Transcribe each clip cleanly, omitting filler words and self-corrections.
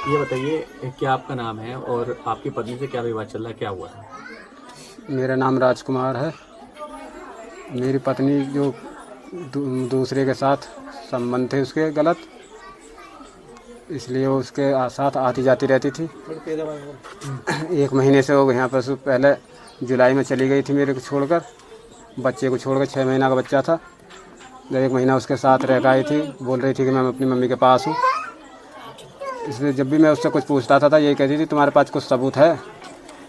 ये बताइए क्या आपका नाम है और आपकी पत्नी से क्या विवाद चल रहा है, क्या हुआ है? मेरा नाम राजकुमार है। मेरी पत्नी जो दूसरे के साथ संबंध थे उसके गलत, इसलिए वो उसके साथ आती जाती रहती थी। 1 महीने से वो यहाँ पर पहले जुलाई में चली गई थी मेरे को छोड़कर, बच्चे को छोड़कर। 6 महीना का बच्चा था। जब 1 महीना उसके साथ रह आई थी, बोल रही थी कि मैं अपनी मम्मी के पास हूँ। इसलिए जब भी मैं उससे कुछ पूछता था यही कहती थी तुम्हारे पास कुछ सबूत है।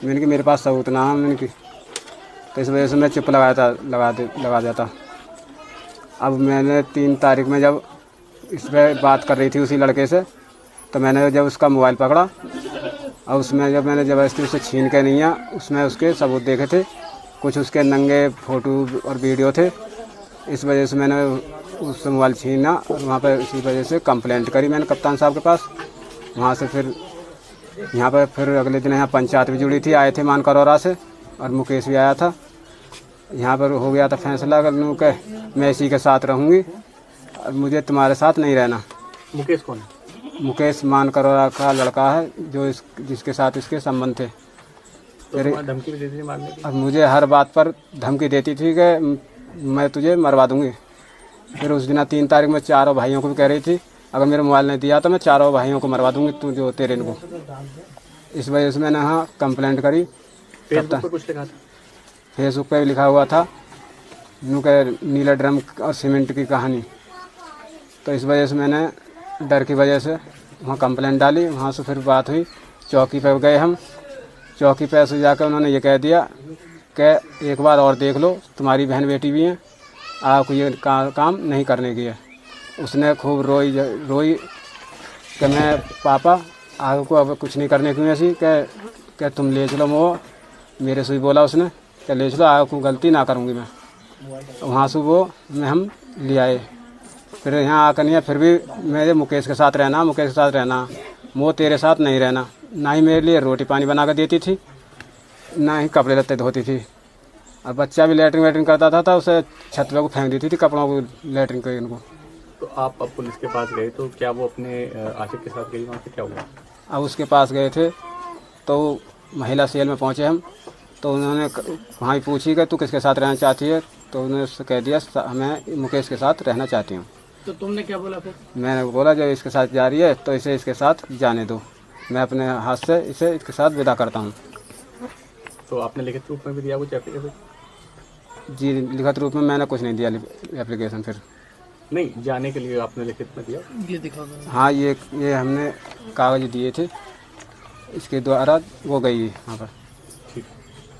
मैंने कि मेरे पास सबूत ना है। मैंने कि तो इस वजह से मैं चुप लगा देता। अब मैंने 3 तारीख में जब इस पर बात कर रही थी उसी लड़के से, तो मैंने जब उसका मोबाइल पकड़ा और उसमें जब मैंने ज़बरदस्ती उसे छीन के नहीं आ, उसमें उसके सबूत देखे थे। कुछ उसके नंगे फ़ोटो और वीडियो थे। इस वजह से मैंने उससे मोबाइल छीना और वहाँ पर इसी वजह से कंप्लेंट करी मैंने कप्तान साहब के पास। वहाँ से फिर यहाँ पर फिर अगले दिन यहाँ पंचायत भी जुड़ी थी, आए थे मानकरौरा से, और मुकेश भी आया था। यहाँ पर हो गया था फैसला कि मैं इसी के साथ रहूँगी और मुझे तुम्हारे साथ नहीं रहना। मुकेश कौन है? मुकेश मानकरौरा का लड़का है जो जिसके साथ इसके संबंध थे। तो तुम्हारी धमकी भी देती थी मारने की? अब मुझे हर बात पर धमकी देती थी कि मैं तुझे मरवा दूँगी। फिर उस दिन 3 तारीख में चारों भाइयों को भी कह रही थी अगर मेरा मोबाइल नहीं दिया तो मैं चारों भाइयों को मरवा दूँगी, तू जो तेरे को। इस वजह से मैंने हाँ कंप्लेंट करी। फेसबुक पर कुछ लिखा था? फेसबुक पे भी लिखा हुआ था नीला ड्रम और सीमेंट की कहानी। तो इस वजह से मैंने डर की वजह से वहाँ कंप्लेंट डाली। वहाँ से फिर बात हुई, चौकी पे गए हम। चौकी पे ऐसे जाकर उन्होंने ये कह दिया कि एक बार और देख लो, तुम्हारी बहन बेटी भी हैं, आपको ये काम नहीं करने की है। उसने खूब रोई कि मैं पापा आगे को अब कुछ नहीं करने की ऐसी कि तुम ले चलो। वो मेरे से ही बोला उसने कि ले चलो, आगे को गलती ना करूँगी मैं। वहाँ से वो हम ले आए। फिर यहाँ आकर नहीं, फिर भी मेरे मुकेश के साथ रहना, वो तेरे साथ नहीं रहना। ना ही मेरे लिए रोटी पानी बना कर देती थी, ना ही कपड़े लत्ते धोती थी। और बच्चा भी लेटरिन वेटरिन करता था उसे छत पे को फेंक देती थी कपड़ों को, लेटरिन को इनको। तो आप अब पुलिस के पास गए तो क्या वो अपने आशिक के साथ गई? वहाँ से क्या हुआ? अब उसके पास गए थे तो महिला सेल में पहुँचे हम, तो उन्होंने वहाँ ही पूछी कि तू किसके साथ रहना चाहती है, तो उन्होंने उससे कह दिया मैं मुकेश के साथ रहना चाहती हूँ। तो तुमने क्या बोला फिर? मैंने बोला जब इसके साथ जा रही है तो इसे इसके साथ जाने दो, मैं अपने हाथ से इसे इसके साथ विदा करता हूँ। तो आपने लिखित रूप में भी दिया कुछ एप्लीकेशन? जी, लिखित रूप में मैंने कुछ नहीं दिया एप्लीकेशन। फिर नहीं, जाने के लिए आपने लिखित में दिया? ये दिखा। हाँ, ये हमने कागज दिए थे, इसके द्वारा वो गई वहाँ पर।